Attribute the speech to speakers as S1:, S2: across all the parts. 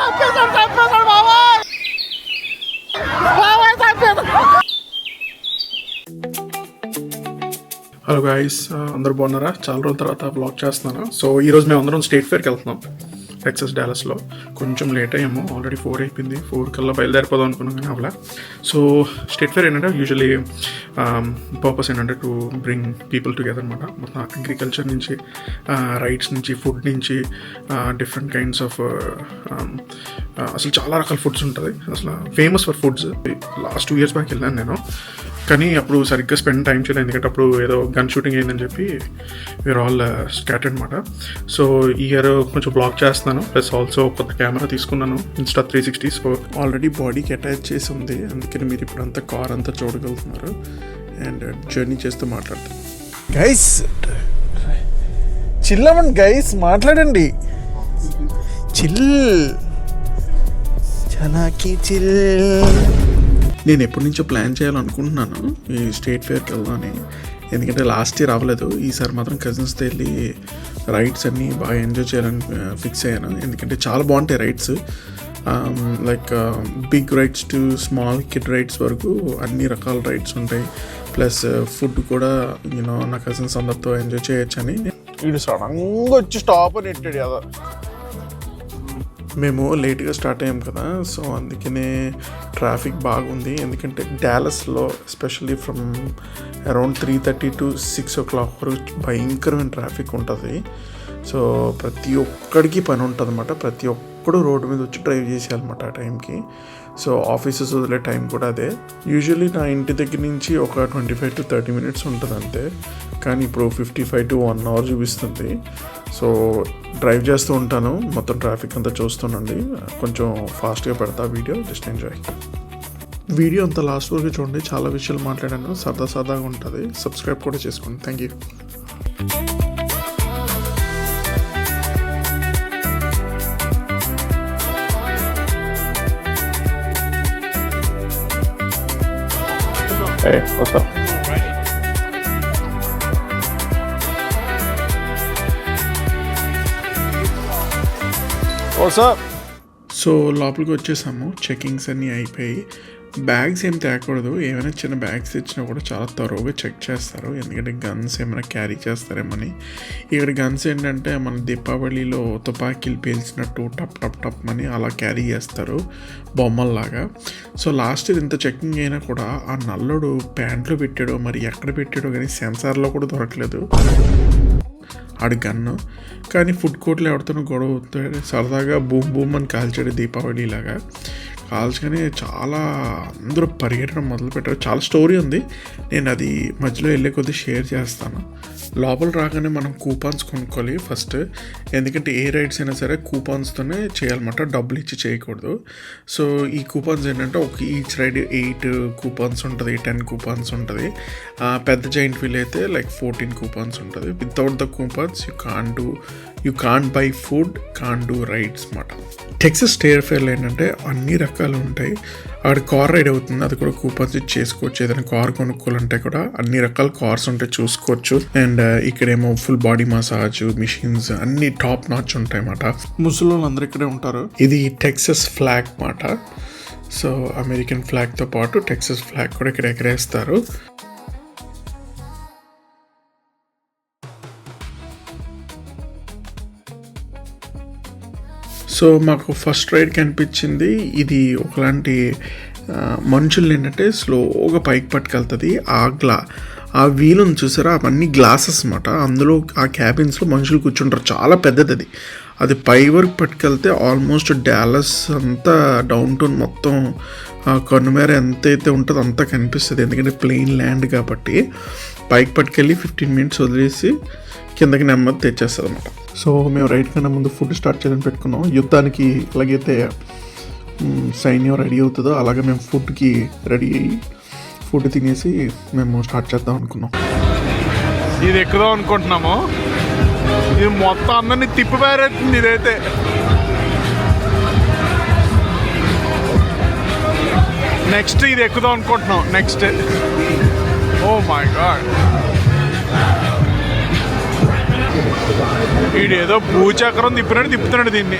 S1: Hello guys, అందరూ బాగున్నారా? చాలా రోజుల తర్వాత వ్లాగ్ చేస్తున్నాను. సో ఈరోజు మేము అందరం స్టేట్ ఫేర్కి వెళ్తున్నాం టెక్సస్ డాలస్లో. కొంచెం లేట్ అయ్యాము, ఆల్రెడీ 4 అయిపోయింది. 4 కల్లా బయలుదేరిపోదాం అనుకున్నాం కానీ అవలా. సో స్టేట్ ఫేర్ ఏంటంటే యూజువలీ పర్పస్ ఏంటంటే టు బ్రింగ్ పీపుల్ టుగెదర్ అనమాట. మొత్తం అగ్రికల్చర్ నుంచి, రైట్స్ నుంచి, ఫుడ్ నుంచి, డిఫరెంట్ కైండ్స్ ఆఫ్ అసలు చాలా రకాల ఫుడ్స్ ఉంటుంది. అసలు famous for foods. Last 2 years back వెళ్ళాను నేను, కానీ అప్పుడు సరిగ్గా స్పెండ్ టైం చేయలేదు, ఎందుకంటే అప్పుడు ఏదో గన్ షూటింగ్ అయిందని చెప్పి వీఆర్ ఆల్ స్కాటర్డ్ అనమాట. సో ఈ ఇయర్ కొంచెం బ్లాగ్ చేస్తున్నాను, ప్లస్ ఆల్సో కొత్త కెమెరా తీసుకున్నాను, ఇన్స్టా 360. సో ఆల్రెడీ బాడీకి అటాచ్ చేసి ఉంది, అందుకని మీరు ఇప్పుడు అంతా కార్ అంతా చూడగలుగుతున్నారు. అండ్ జర్నీ చేస్తూ మాట్లాడతాను.
S2: గైస్ చిల్ అవ్వండి గైస్, మాట్లాడండి. చిల్ చలాకి చిల్.
S1: నేను ఎప్పటి నుంచో ప్లాన్ చేయాలనుకుంటున్నాను ఈ స్టేట్ ఫేర్కి వెళ్దామని, ఎందుకంటే లాస్ట్ ఇయర్ అవ్వలేదు. ఈసారి మాత్రం కజిన్స్తో వెళ్ళి రైడ్స్ అన్నీ బాగా ఎంజాయ్ చేయాలని ఫిక్స్ అయ్యాను. ఎందుకంటే చాలా బాగుంటాయి rides, like big rides to small kid rides వరకు అన్ని రకాల రైడ్స్ ఉంటాయి. ప్లస్ ఫుడ్ కూడా యూనో నా కజిన్స్ అందరితో ఎంజాయ్ చేయొచ్చని.
S2: వీడు సడన్గా వచ్చి స్టాప్ అని పెట్టాడు కదా.
S1: మేము లేట్గా స్టార్ట్ అయ్యాం కదా, సో అందుకనే ట్రాఫిక్ బాగుంది. ఎందుకంటే డాలస్లో especially from around 3:30 to 6 o'clock వరకు భయంకరమైన ట్రాఫిక్ ఉంటుంది. సో ప్రతి ఒక్కడికి పని ఉంటుంది అన్నమాట. ప్రతి ఒక్కడు రోడ్డు మీద వచ్చి డ్రైవ్ చేసేయాలన్నమాట ఆ టైంకి. సో ఆఫీసెస్ వదిలే టైం కూడా అదే. యూజువల్లీ నా ఇంటి దగ్గర నుంచి ఒక 25 to 30 minutes ఉంటుంది అంతే, కానీ ఇప్పుడు 55 to 1 hour చూపిస్తుంది. సో డ్రైవ్ చేస్తూ ఉంటాను, మొత్తం ట్రాఫిక్ అంతా చూస్తుండండి. కొంచెం ఫాస్ట్గా పెడతా వీడియో, జస్ట్ ఎంజాయ్. వీడియో అంతా లాస్ట్ వరకు చూడండి, చాలా విషయాలు మాట్లాడాను, సరదాగా ఉంటుంది. సబ్స్క్రైబ్ కూడా చేసుకోండి. Thank you.
S2: Hey, what's up? What's up?
S1: So లోపలికి వచ్చేసాము, చెకింగ్స్ అన్నీ అయిపోయి. బ్యాగ్స్ ఏం తేకూడదు, ఏమైనా చిన్న బ్యాగ్స్ తెచ్చినా కూడా చాలా త్వరగా చెక్ చేస్తారు, ఎందుకంటే గన్స్ ఏమైనా క్యారీ చేస్తారేమని. ఇక్కడ గన్స్ ఏంటంటే మన దీపావళిలో తుపాకీలు పేల్చినట్టు టప్ టప్ టప్ అని అలా క్యారీ చేస్తారు బొమ్మల్లాగా. సో లాస్ట్ ఇంత చెకింగ్ అయినా కూడా ఆ నల్లుడు ప్యాంట్లో పెట్టాడో మరి ఎక్కడ పెట్టాడో కానీ సెన్సార్లో కూడా దొరకలేదు ఆడి గన్ను. కానీ ఫుడ్ కోర్ట్లో ఎవరితోనో గొడవ అవుతాడు, సరదాగా బూమ్ బూమ్ అని కాల్చాడు దీపావళిలాగా. కాల్చుకొని చాలా అందరూ పరిగెట్టడం మొదలుపెట్టారు. చాలా స్టోరీ ఉంది, నేను అది మధ్యలో వెళ్ళే కొద్దీ షేర్ చేస్తాను. లోపల రాగానే మనం కూపాన్స్ కొనుక్కోవాలి ఫస్ట్, ఎందుకంటే ఏ రైడ్స్ అయినా సరే కూపాన్స్తోనే చేయాలన్నమాట, డబ్బులు ఇచ్చి చేయకూడదు. సో ఈ కూపాన్స్ ఏంటంటే ఒక ఈచ్ రైడ్ 8 కూపాన్స్ ఉంటుంది, 10 కూపాన్స్ ఉంటుంది. పెద్ద జైంట్ వీల్ అయితే లైక్ 14 కూపాన్స్ ఉంటుంది. Without the coupons you can't by food, can't do rides అన్నమాట. టెక్సస్ స్టేట్ ఫేర్లో ఏంటంటే అన్ని రకాలు ఉంటాయి. అక్కడ కార్ రైడ్ అవుతుంది, అది కూడా కూపన్స్ ఇచ్చి చేసుకోవచ్చు. ఏదైనా కార్ కొనుక్కోవాలంటే కూడా అన్ని రకాల కార్స్ ఉంటాయి, చూసుకోవచ్చు. అండ్ ఇక్కడేమో ఫుల్ బాడీ మసాజ్ మిషన్స్ అన్ని టాప్ నాచ్ ఉంటాయి అన్నమాట. ముసలోళ్ళు అందరూ ఇక్కడే ఉంటారు. ఇది టెక్సస్ ఫ్లాగ్ అన్నమాట. సో అమెరికన్ ఫ్లాగ్తో పాటు టెక్సస్ ఫ్లాగ్ కూడా ఇక్కడ ఎగరేస్తారు. సో మాకు ఫస్ట్ రైడ్ కనిపించింది ఇది. ఒకలాంటి మనుషులు ఏంటంటే స్లోగా పైకి పట్టుకెళ్తుంది. ఆ వీలుని చూసారా, అవన్నీ గ్లాసెస్ అన్నమాట. అందులో ఆ క్యాబిన్స్లో మనుషులు కూర్చుంటారు, చాలా పెద్దది. అది పై వరకు పట్టుకెళ్తే ఆల్మోస్ట్ డాలస్ అంతా డౌన్ టౌన్ మొత్తం కనుమేర ఎంతైతే ఉంటుందో అంతా కనిపిస్తుంది, ఎందుకంటే ప్లెయిన్ ల్యాండ్ కాబట్టి. పైకి పట్టుకెళ్ళి 15 minutes వదిలేసి కిందకి నెమ్మది తెచ్చేస్తుంది అన్నమాట. సో మేము రైడ్ కన్నా ముందు ఫుడ్ స్టార్ట్ చేయాలని పెట్టుకున్నాం. యుద్ధానికి ఎలాగైతే సైన్యం రెడీ అవుతుందో అలాగే మేము ఫుడ్కి రెడీ అయ్యి ఫుడ్ తినేసి మేము స్టార్ట్ చేద్దాం అనుకున్నాం.
S2: ఇది ఎక్కుదాం అనుకుంటున్నాము, ఇది మొత్తం అందరినీ తిప్పి పారేస్తుంది. ఇదైతే నెక్స్ట్ ఇది ఎక్కుదాం అనుకుంటున్నాం. నెక్స్ట్ ఓ మై గాడ్, వీడేదో భూచక్రం తిప్పుతున్నాడు దీన్ని.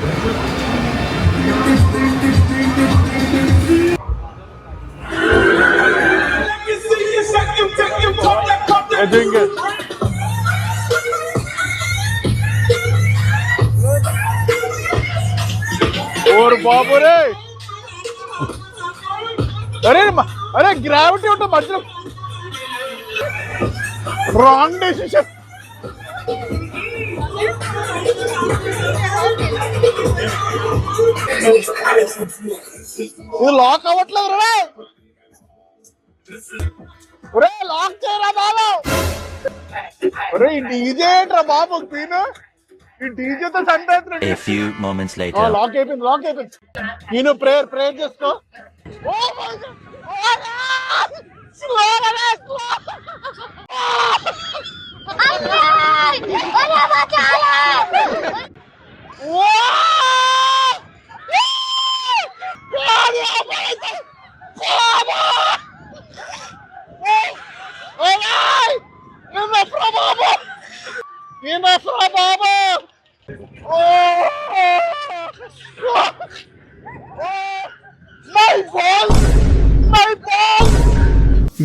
S2: और बाबू रे अरे अरे ग्रेविटी उठा मध्य रॉन्ग डिसीजन ఇది లాక్ అవ్వట్లేదు రే ఒరే లాక్ చేయరా బాబు ఒరే ఈ డీజే ఏంట్రా బాబు తీను ఈ డీజే తో చంపేస్తున్నాడు.
S3: A few moments later.
S2: లాక్ అయిపోయింది నేను ప్రేయర్ చేసుకో. ఓ మై గాడ్ స్లో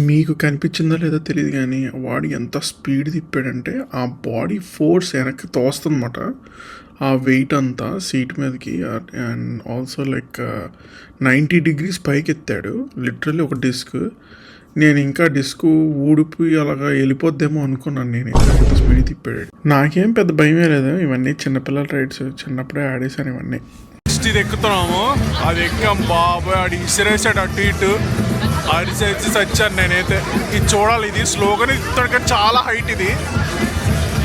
S1: మీకు కనిపించిందో లేదో తెలియదు కానీ వాడు ఎంత స్పీడ్ తిప్పాడంటే ఆ బాడీ ఫోర్స్ వెనక్కి తోస్తుందన్నమాట. ఆ వెయిట్ అంతా సీట్ మీదకి అండ్ ఆల్సో లైక్ 90 degrees పైకి ఎత్తాడు లిటరల్లీ ఒక డిస్క్. నేను ఇంకా డిస్క్ ఊడిపోయి అలాగా వెళ్ళిపోద్దేమో అనుకున్నాను. నేను అంత స్పీడ్ తిప్పాడు. నాకేం పెద్ద భయమే లేదు. ఇవన్నీ చిన్నపిల్లల రైడ్స్, చిన్నప్పుడే ఆడేసాను ఇవన్నీ.
S2: ఇది ఎక్కుతున్నాము, అది ఎక్కాం బాబాయ్ ఆడి ఇసిరేసాడు అటు ఇటు అరిసేసి వచ్చాను నేనైతే. ఇది చూడాలి, ఇది స్లోగానే ఇస్తాడు చాలా హైట్ ఇది.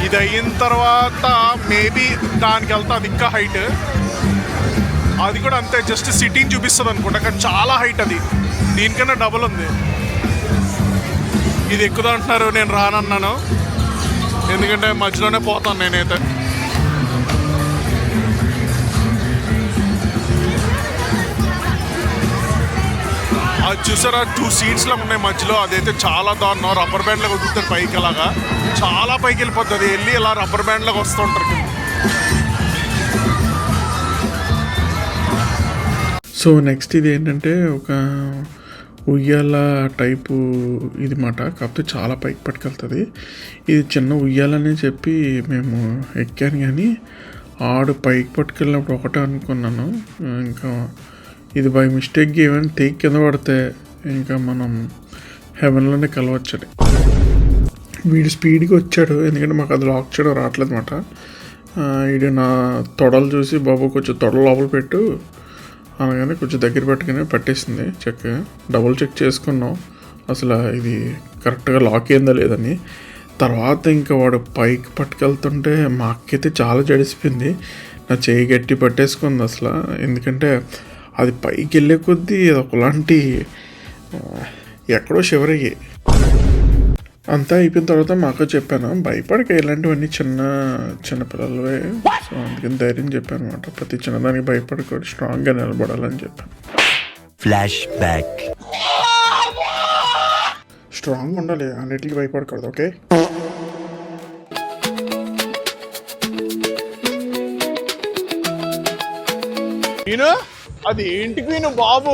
S2: ఇది అయిన తర్వాత మేబీ దానికి వెళ్తా అది ఇంకా హైట్. అది కూడా అంతే, జస్ట్ సిటీని చూపిస్తుంది అనుకుంటా కానీ చాలా హైట్ అది, దీనికన్నా డబుల్ ఉంది. ఇది ఎక్కుదా అంటున్నారు, నేను రానన్నాను ఎందుకంటే మధ్యలోనే పోతాను నేనైతే. అది చూసారా 2 seats ఉన్నాయి మధ్యలో, అదైతే చాలా దారుణం. రబ్బర్ బ్యాండ్ లాగా వదులుతారు పైకి, అలాగా చాలా పైకి వెళ్ళిపోతుంది. వెళ్ళి ఇలా రబ్బర్ బ్యాండ్ లాగా వస్తూ ఉంటారు.
S1: సో నెక్స్ట్ ఇది ఏంటంటే ఒక ఉయ్యాల టైపు ఇది మాట, కాకపోతే చాలా పైకి పట్టుకెళ్తుంది. ఇది చిన్న ఉయ్యాలనే చెప్పి మేము ఎక్కాను కానీ ఆడు పైకి పట్టుకెళ్ళినప్పుడు ఒకటే అనుకున్నాను. ఇంకా ఇది బై మిస్టేక్గా ఏమైనా తెగి కింద పడితే ఇంకా మనం హెవెన్లోనే కలవచ్చని. వీడు స్పీడ్గా వచ్చాడు ఎందుకంటే మాకు అది లాక్ చేయడం రావట్లేదు అనమాట. వీడు నా తొడలు చూసి బాబు కొంచెం తొడలు లోపల పెట్టు అనగానే కొంచెం దగ్గర పెట్టుకుని పట్టేసింది. డబుల్ చెక్ చేసుకున్నాం అసలు ఇది కరెక్ట్గా లాక్ అయిందా లేదని. తర్వాత ఇంకా వాడు పైకి పట్టుకెళ్తుంటే మా అక్కైతే చాలా జడిసిపోయింది. నా చేయి గట్టి పట్టేసుకుంది అసలు, ఎందుకంటే అది పైకి వెళ్ళే కొద్దీ ఒకలాంటి ఎక్కడో షివరయ్యి. అంతా అయిపోయిన తర్వాత మాకు చెప్పాను భయపడక, ఇలాంటివన్నీ చిన్న పిల్లలవే. సో అందుకని ధైర్యం చెప్పాను అనమాట, ప్రతి చిన్నదానికి భయపడకూడదు, స్ట్రాంగ్గా నిలబడాలని చెప్పాను.
S3: Flash back.
S1: స్ట్రాంగ్ ఉండాలి, అన్నిటికీ భయపడకూడదు. ఓకే,
S2: నేను అది ఏంటికి నేను బాబు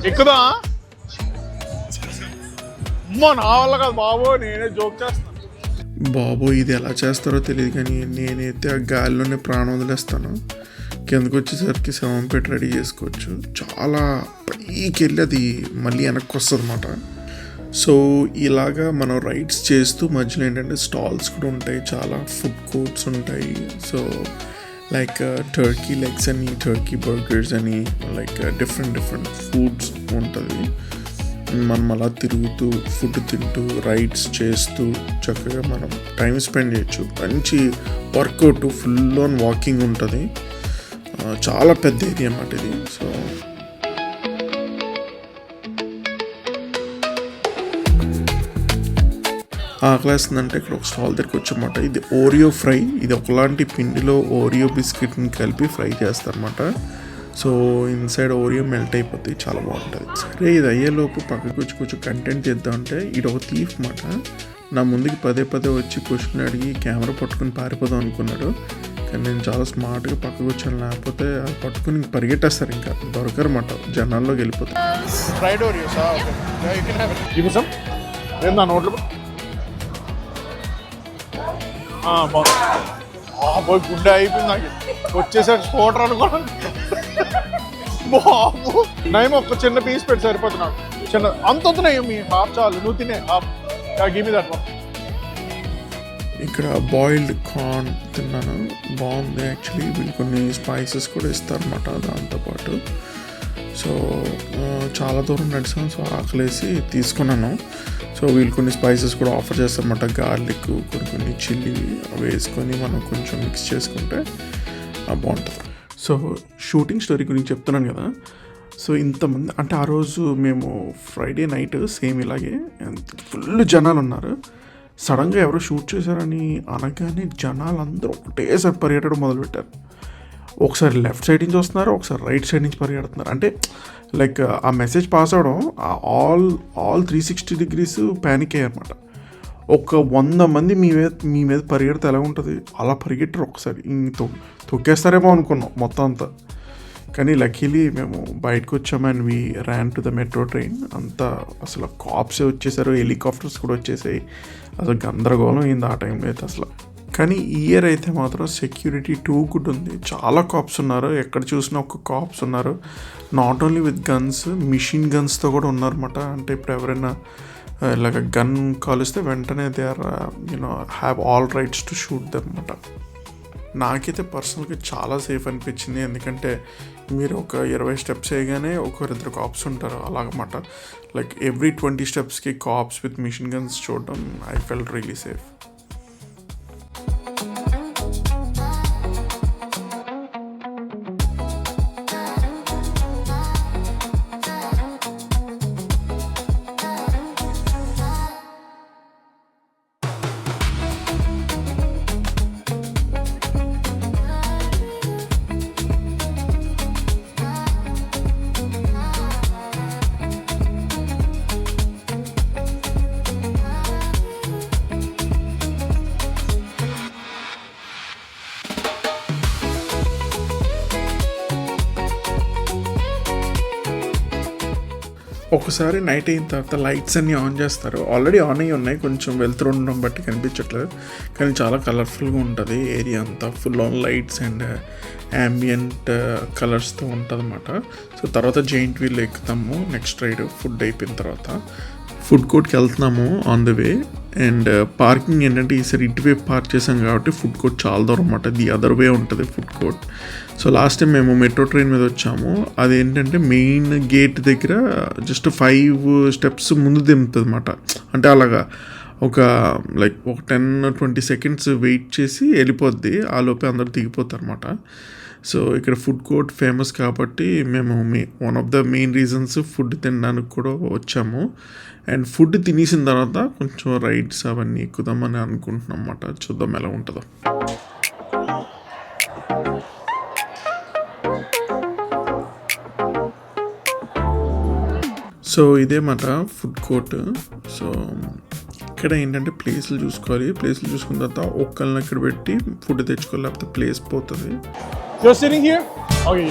S2: ఎక్కుదా అమ్మా, నా వల్ల కాదు బాబు, నేనే జోక్ చేస్తాను.
S1: బాబు ఇది ఎలా చేస్తారో తెలియదు కానీ నేనైతే ఆ గాలిలోనే ప్రాణం వదిలేస్తాను. కిందకు వచ్చేసరికి శవం పెట్టి రెడీ చేసుకోవచ్చు. చాలా పైకి వెళ్ళి అది మళ్ళీ వెనక్కి వస్తుంది అన్నమాట. సో ఇలాగా మనం రైడ్స్ చేస్తూ మధ్యలో ఏంటంటే స్టాల్స్ కూడా ఉంటాయి, చాలా ఫుడ్ కోర్ట్స్ ఉంటాయి. సో లైక్ టర్కీ లెగ్స్ అని, టర్కీ బర్గర్స్ అని, లైక్ డిఫరెంట్ ఫుడ్స్ ఉంటుంది. మనం అలా తిరుగుతూ ఫుడ్ తింటూ రైడ్స్ చేస్తూ చక్కగా మనం టైం స్పెండ్ చేయొచ్చు. మంచి వర్కౌట్, ఫుల్ ఆన్ వాకింగ్ ఉంటుంది. చాలా పెద్ద ఏరియా అన్నమాట ఇది. సో ఆకలేస్తుందంటే ఇక్కడ ఒక స్టాల్ దగ్గరికి వచ్చామాట. ఇది ఓరియో ఫ్రై. ఇది ఒకలాంటి పిండిలో ఓరియో బిస్కెట్ని కలిపి ఫ్రై చేస్తారన్నమాట. సో ఇన్సైడ్ ఓరియో మెల్ట్ అయిపోతుంది, చాలా బాగుంటుంది. సరే ఇది అయ్యేలోపు పక్కకి వచ్చి కొంచెం కంటెంట్ చేద్దామంటే ఇది ఒక థీఫ్ మాట. నా ముందుకి పదే వచ్చి క్వశ్చన్ అడిగి కెమెరా పట్టుకుని పారిపోదాం అనుకున్నాడు. కానీ నేను చాలా స్మార్ట్గా పక్కకు వచ్చాను, లేకపోతే అది పట్టుకుని పరిగెట్టేస్తారు, ఇంకా దొరకరన్నమాట, జనాల్లోకి వెళ్ళిపోతారు.
S2: ఫ్రైడ్ ఓరియోస్ ఏందా నోట్లో పోయి గుడ్డ అయిపోయింది నాకు, వచ్చేసాడు స్కూటర్ అనుకోవడం. బాబు నయం ఒక్క చిన్న పీస్ పెట్టి సరిపోతుంది నాకు, చిన్న అంత నయం మీ హాఫ్ చాలు, నువ్వు తినే half give me that one.
S1: ఇక్కడ బాయిల్డ్ కార్న్ తిన్నాను, బాగుంది యాక్చువల్లీ. వీళ్ళు కొన్ని స్పైసెస్ కూడా ఇస్తారన్నమాట దాంతోపాటు. సో చాలా దూరం నడిచాను, సో ఆకలేసి తీసుకున్నాను. సో వీళ్ళు కొన్ని స్పైసెస్ కూడా ఆఫర్ చేస్తారన్నమాట, గార్లిక్, కొన్ని చిల్లీ వేసుకొని మనం కొంచెం మిక్స్ చేసుకుంటే బాగుంటుంది. సో షూటింగ్ స్టోరీ గురించి చెప్తున్నాను కదా. సో ఇంతమంది అంటే ఆ రోజు మేము ఫ్రైడే నైట్ సేమ్ ఇలాగే ఫుల్ జనాలు ఉన్నారు. సడన్గా ఎవరో షూట్ చేశారని అనగానే జనాలు అందరూ ఒకటేసారి పరిగెట్టడం మొదలుపెట్టారు. ఒకసారి లెఫ్ట్ సైడ్ నుంచి వస్తున్నారు, ఒకసారి రైట్ సైడ్ నుంచి పరిగెడుతున్నారు. అంటే లైక్ ఆ మెసేజ్ పాస్ అవడం ఆల్ 360 degrees ప్యానిక్ అయ్యారన్నమాట. ఒక 100 మంది మీ మీద పరిగెడితే ఎలా ఉంటుంది, అలా పరిగెట్టరు. ఒకసారి తొక్కేస్తారేమో అనుకున్నాం మొత్తం అంతా. కానీ లక్కీలీ మేము బయటకు వచ్చాము and we Ryan to the metro train. అంతా అసలు కాప్సే వచ్చేసారు, హెలికాప్టర్స్ కూడా వచ్చేసాయి. అసలు గందరగోళం అయింది ఆ టైంలో అయితే అసలు. కానీ ఈ ఇయర్ అయితే మాత్రం సెక్యూరిటీ టూ గుడ్ ఉంది. చాలా కాప్స్ ఉన్నారు, ఎక్కడ చూసినా ఒక కాప్స్ ఉన్నారు. Not only with guns, machine గన్స్తో కూడా ఉన్నారన్నమాట. అంటే ఇప్పుడు ఎవరైనా ఇలాగ గన్ కాలిస్తే వెంటనే they are have all rights to shoot them అన్నమాట. నాకైతే పర్సనల్గా చాలా సేఫ్ అనిపించింది, ఎందుకంటే మీరు ఒక 20 steps వేయగానే ఒకరిద్దరు కాప్స్ ఉంటారు అలాగన్నమాట. లైక్ ఎవ్రీ 20 stepsకి కాప్స్ విత్ మిషన్ గన్స్ చూడడం ఐ ఫెల్ట్ రియలీ సేఫ్. ఒకసారి నైట్ అయిన తర్వాత లైట్స్ అన్నీ ఆన్ చేస్తారు. ఆల్రెడీ ఆన్ అయ్యి ఉన్నాయి, కొంచెం వెళ్తురు ఉండడం బట్టి కనిపించట్లేదు, కానీ చాలా కలర్ఫుల్గా ఉంటుంది ఏరియా అంతా. Full on lights and ambient కలర్స్తో ఉంటుంది అన్నమాట. సో తర్వాత జెయింట్ వీల్ ఎక్కుతాము నెక్స్ట్ రైడ్ ఫుడ్ అయిపోయిన తర్వాత. ఫుడ్ కోర్ట్కి వెళ్తున్నాము on the way. And parking ఏంటంటే ఈసారి ఇటువైపు పార్క్ చేసాం కాబట్టి ఫుడ్ కోర్ట్ చాలా దూరం అన్నమాట. ది అదర్ వే ఉంటుంది food court. So last time మేము మెట్రో ట్రైన్ మీద వచ్చాము, అదేంటంటే మెయిన్ గేట్ దగ్గర జస్ట్ 5 steps ముందు దింపుతుంది అన్నమాట. అంటే అలాగా ఒక 10-20 seconds వెయిట్ చేసి వెళ్ళిపోద్ది, ఆ లోపే అందరూ దిగిపోతారు అన్నమాట. సో ఇక్కడ ఫుడ్ కోర్ట్ ఫేమస్ కాబట్టి మేము one of the main reasons food తినడానికి కూడా వచ్చాము. అండ్ ఫుడ్ తినేసిన తర్వాత కొంచెం రైడ్స్ అవన్నీ ఎక్కుదామని అనుకుంటున్నాం అన్నమాట. చూద్దాం ఎలా ఉంటుందో. సో ఇదే మాట ఫుడ్ కోర్ట్. సో ఇక్కడ ఏంటంటే ప్లేస్లు చూసుకోవాలి, ప్లేస్లు చూసుకున్న తర్వాత ఒక్కళ్ళని ఇక్కడ పెట్టి ఫుడ్ తెచ్చుకోవాలి, లేకపోతే ప్లేస్ పోతుంది.
S2: You're sitting here? Okay.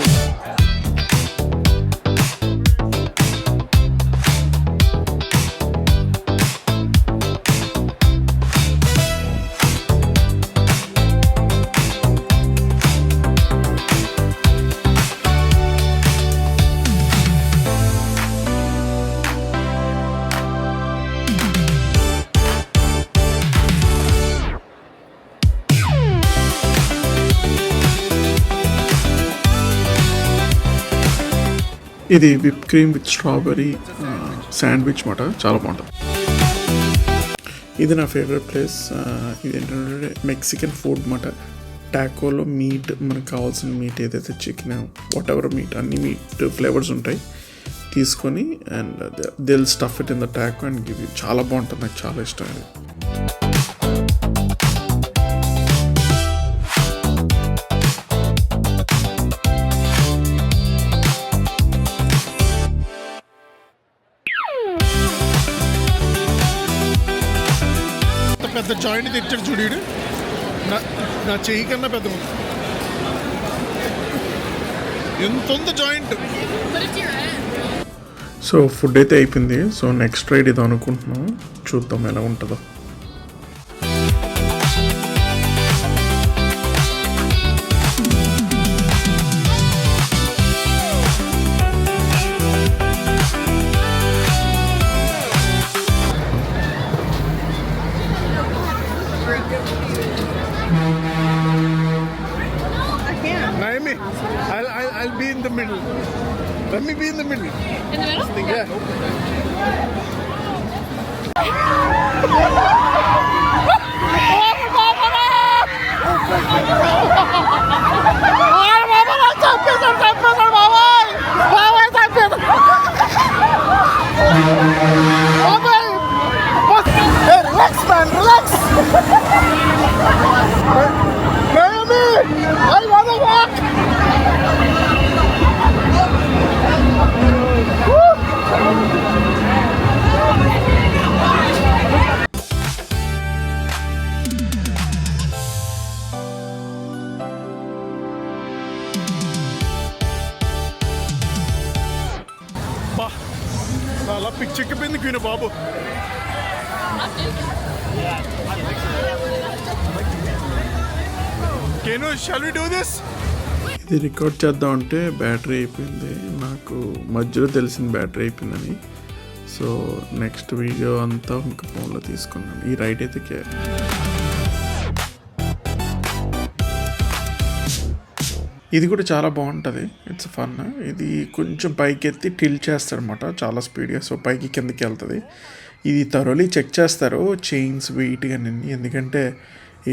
S1: ఇది whip cream with strawberry sandwich మాట, చాలా బాగుంటుంది. ఇది నా ఫేవరెట్ ప్లేస్. ఇది ఏంటంటే మెక్సికన్ ఫుడ్ మాట. టాకోలో మీట్, మనకు కావాల్సిన మీట్ ఏదైతే చికెన్ వాట్ ఎవర్ మీట్, అన్ని మీట్ ఫ్లేవర్స్ ఉంటాయి. తీసుకొని అండ్ దిల్ stuff it in the taco and give you. చాలా బాగుంటుంది, నాకు చాలా ఇష్టం ఇది.
S2: పెద్ద జాయింట్ తెచ్చాడు చూడు. నా చెయ్యి కన్నా పెద్ద ఎంత ఉంది జాయింట్.
S1: సో ఫుడ్ అయితే అయిపోయింది. సో నెక్స్ట్ రైడ్ ఇది అనుకుంటున్నాం, చూద్దాం ఎలా ఉంటుందో.
S2: Naomi, I'll be in the middle. Let me be in the middle.
S4: In the middle?
S2: Yeah. Hey, relax, man, relax. Naomi, I wanna walk. చాలా పిచ్చెక్కిపోయింది క్వీన్ బాబు. కేను, షల్ వి డూ దిస్?
S1: ఇది రికార్డ్ చేద్దాం అంటే బ్యాటరీ అయిపోయింది. నాకు మధ్యలో తెలిసింది బ్యాటరీ అయిపోయిందని. సో నెక్స్ట్ వీడియో అంతా ఇంకా ఫోన్లో తీసుకున్నాను. ఈ రైడ్ అయితే ఇది కూడా చాలా బాగుంటుంది. It's fun. ఇది కొంచెం పైకి ఎత్తి టిల్ చేస్తారనమాట చాలా స్పీడ్గా. సో పైకి కిందకి వెళ్తుంది. ఇది థరోలీ చెక్ చేస్తారు చైన్స్ వెయిట్ కానీ, ఎందుకంటే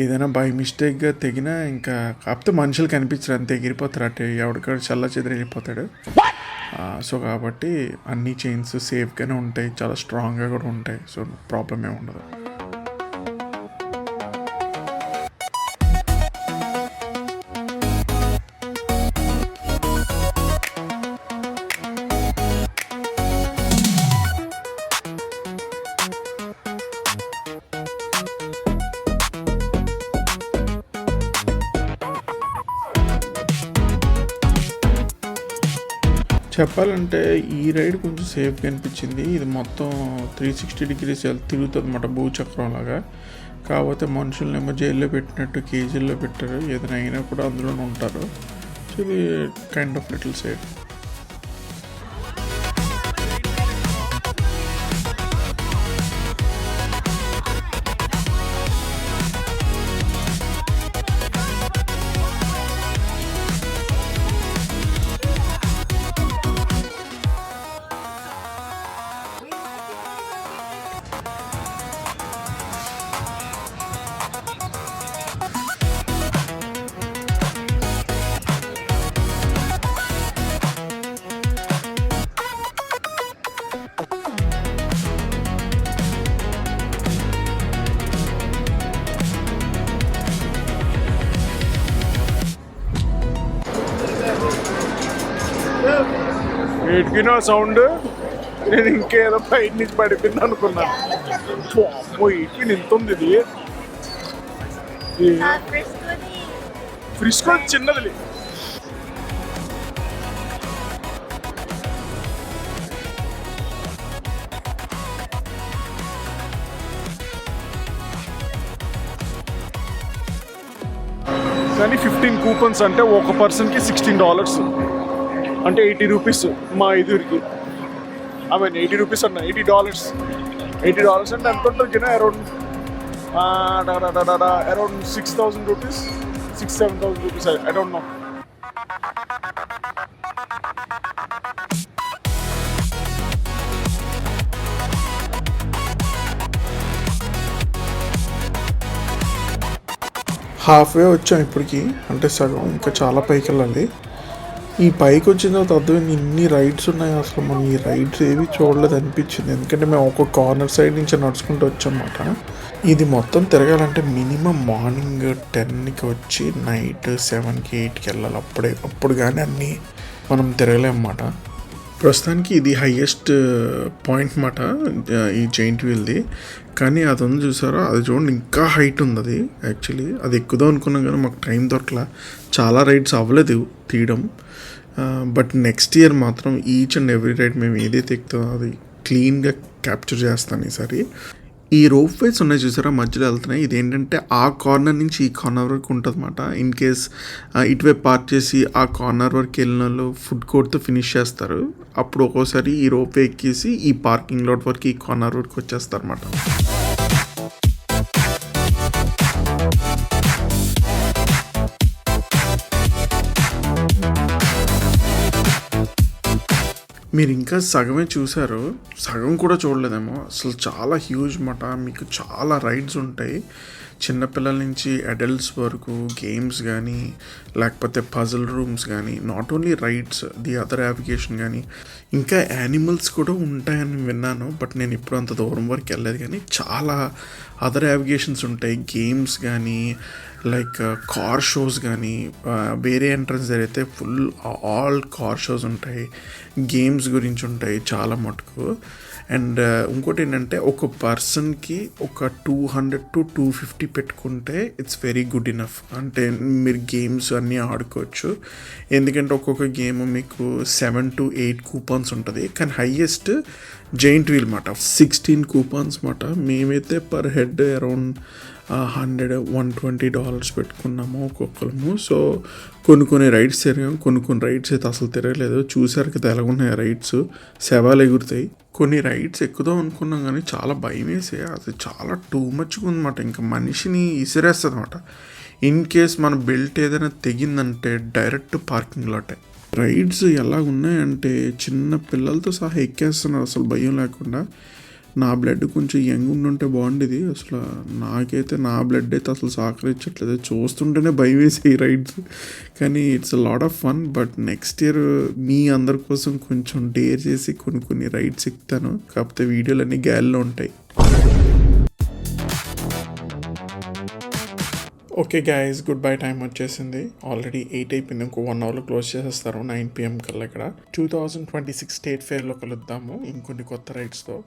S1: ఏదైనా బై మిస్టేక్గా తెగినా ఇంకా కాకపోతే మనుషులు కనిపించరు, అంతే ఎగిరిపోతారు. అంటే ఎవరికాడు చల్ల చెదిరి వెళ్ళిపోతాడు. సో కాబట్టి అన్ని చైన్స్ సేఫ్గానే ఉంటాయి, చాలా స్ట్రాంగ్గా కూడా ఉంటాయి. సో ప్రాబ్లం ఏమి ఉండదు. చెప్పాలంటే ఈ రైడ్ కొంచెం సేఫ్గా అనిపించింది. ఇది మొత్తం 360 degrees తిరుగుతుంది అన్నమాట, భూచక్రం లాగా. కాకపోతే మనుషులనేమో జైల్లో పెట్టినట్టు కేజీల్లో పెట్టారు. ఏదైనా అయినా కూడా అందులోనే ఉంటారు. సో ఇది కైండ్ ఆఫ్ లిటిల్ సేఫ్.
S2: ఎటుకినా సౌండ్, నేను ఇంకేదో బయట నుంచి పడిపోయింది అనుకున్నాను. ఎటుకిన ఎంత ఉంది ఇది. ఫ్రిస్కో చిన్నది. కానీ 15 కూపన్స్ అంటే ఒక పర్సన్కి $16, అంటే 80 రూపీస్ మా ఇదురికి. ఐ మీన్ 80 రూపీస్ అన్న, $80 అంటే ఎంత ఉంటుంది కినా? Around 6,000 rupees, 6,000-7,000 rupees, I don't know.
S1: Halfway వచ్చాం ఇప్పటికి, అంటే సగం, ఇంకా చాలా పైకి వెళ్ళాలి. ఈ పైకి వచ్చిన తర్వాత అర్థమైంది ఇన్ని రైడ్స్ ఉన్నాయి. అసలు మనం ఈ రైడ్స్ ఏవి చూడలేదు అనిపించింది. ఎందుకంటే మేము ఒక కార్నర్ సైడ్ నుంచి నడుచుకుంటూ వచ్చామన్నమాట. ఇది మొత్తం తిరగాలంటే మినిమం మార్నింగ్ 10కి వచ్చి నైట్ 7కి 8కి వెళ్ళాలి. అప్పుడు కానీ అన్నీ మనం తిరగలేమన్నమాట. ప్రస్తుతానికి ఇది హైయెస్ట్ పాయింట్ మాట ఈ జైంట్ వీల్ది. కానీ అది ఉంది చూసారా, అది చూడండి ఇంకా హైట్ ఉంది. అది యాక్చువల్లీ అది ఎక్కుదాం అనుకున్నాం కానీ మాకు టైం దొరకలా, చాలా రైడ్స్ అవ్వలేదు తీయడం. బట్ నెక్స్ట్ ఇయర్ మాత్రం ఈచ్ అండ్ ఎవ్రీ రైడ్ మేము ఏదైతే ఎక్కుతామో అది క్లీన్గా క్యాప్చర్ చేస్తాను ఈసారి. ఈ రోప్ వేస్ ఉన్నాయి చూసారా మధ్యలో వెళ్తున్నాయి, ఇదేంటంటే ఆ కార్నర్ నుంచి ఈ కార్నర్ వరకు ఉంటుంది అన్నమాట. ఇన్ కేస్ ఇటువైపు పార్క్ చేసి ఆ కార్నర్ వరకు వెళ్ళిన వాళ్ళు ఫుడ్ కోర్ట్తో ఫినిష్ చేస్తారు. అప్పుడు ఒక్కోసారి ఈ రోప్ వే ఎక్కేసి ఈ పార్కింగ్ లాట్ వరకు ఈ కార్నర్ వరకు వచ్చేస్తారు అన్నమాట. మీరు ఇంకా సగమే చూసారు, సగం కూడా చూడలేదేమో. అసలు చాలా హ్యూజ్ మాట. మీకు చాలా రైడ్స్ ఉంటాయి, చిన్నపిల్లల నుంచి అడల్ట్స్ వరకు. గేమ్స్ కానీ లేకపోతే పజిల్ రూమ్స్ కానీ, not only rides, the other application కానీ, ఇంకా యానిమల్స్ కూడా ఉంటాయని విన్నాను. బట్ నేను ఇప్పుడు అంత దూరం వరకు వెళ్ళలేదు. కానీ చాలా అదర్ అప్లికేషన్స్ ఉంటాయి, గేమ్స్ కానీ లైక్ కార్ షోస్ కానీ. వేరే ఎంట్రన్స్ అయితే ఫుల్ ఆల్ కార్ షోస్ ఉంటాయి, గేమ్స్ గురించి ఉంటాయి చాలా మటుకు. అండ్ ఇంకోటి ఏంటంటే ఒక పర్సన్కి ఒక 200 to 250 పెట్టుకుంటే ఇట్స్ వెరీ గుడ్ ఇనఫ్. అంటే మీరు గేమ్స్ అన్నీ ఆడుకోవచ్చు. ఎందుకంటే ఒక్కొక్క గేమ్ మీకు 7 to 8 కూపన్స్ ఉంటుంది. కానీ హైయెస్ట్ జైంట్ వీల్ మాట 16 కూపన్స్ మాట. మేమైతే పర్ హెడ్ అరౌండ్ $120 పెట్టుకున్నాము ఒక్కొక్కరము. సో కొన్ని రైడ్స్ తిరిగాము, కొన్ని రైడ్స్ అయితే అసలు తిరగలేదు. చూసారు కదా ఎలాగున్నాయి రైడ్స్, శవాలు ఎగురుతాయి. కొన్ని రైడ్స్ ఎక్కుదాం అనుకున్నాం కానీ చాలా భయం వేసే, అది చాలా టూ మచ్గా ఉందన్నమాట. ఇంకా మనిషిని ఇసిరేస్తుంది అనమాట. ఇన్ కేస్ మన బెల్ట్ ఏదైనా తెగిందంటే డైరెక్ట్ పార్కింగ్ లాటే. రైడ్స్ ఎలా ఉన్నాయంటే చిన్న పిల్లలతో సహా ఎక్కేస్తున్నారు అసలు భయం లేకుండా. నా బ్లడ్ కొంచెం యంగ్ ఉండుంటే బాగుండేది. అసలు నాకైతే నా బ్లడ్ అయితే అసలు సహకరించట్లేదు, చూస్తుంటేనే భయం వేసి ఈ రైడ్స్. కానీ it's a lot of fun. But next year మీ అందరి కోసం కొంచెం డేర్ చేసి కొన్ని రైడ్స్ ఎక్కుతాను. కాకపోతే వీడియోలు అన్నీ గ్యాల్లో ఉంటాయి. Okay guys, good bye time వచ్చేసింది. ఆల్రెడీ 8 అయిపోయింది. ఇంకో 1 hourలో క్లోజ్ చేసేస్తారు 9 PM కల్లా. ఇక్కడ 2026 స్టేట్ ఫేర్లో కలుద్దాము ఇంకొన్ని కొత్త రైడ్స్తో.